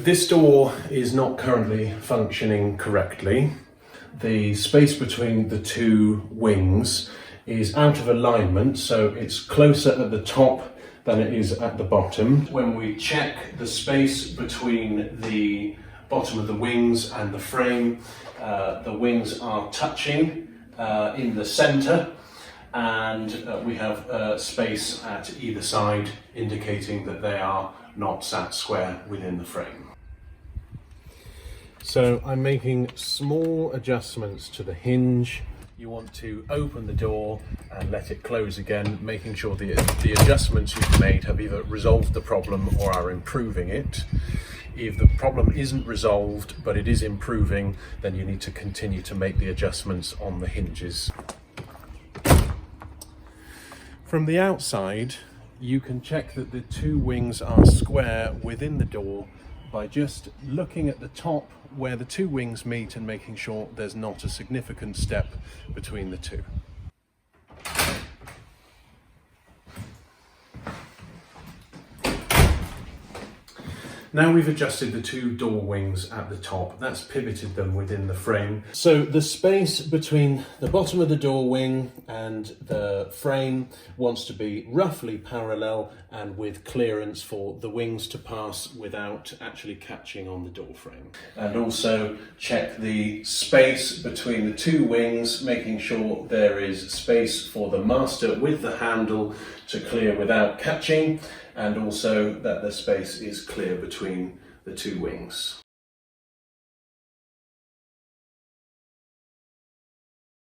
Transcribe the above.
This door is not currently functioning correctly. The space between the two wings is out of alignment, so it's closer at the top than it is at the bottom. When we check the space between the bottom of the wings and the frame, the wings are touching in the center, and we have space at either side indicating that they are not sat square within the frame. So I'm making small adjustments to the hinge. You want to open the door and let it close again, making sure the adjustments you've made have either resolved the problem or are improving it. If the problem isn't resolved but it is improving, then you need to continue to make the adjustments on the hinges. From the outside, you can check that the two wings are square within the door by just looking at the top where the two wings meet and making sure there's not a significant step between the two. Now we've adjusted the two door wings at the top, that's pivoted them within the frame. So the space between the bottom of the door wing and the frame wants to be roughly parallel and with clearance for the wings to pass without actually catching on the door frame. And also check the space between the two wings, making sure there is space for the master with the handle to clear without catching, and also that the space is clear between the two wings.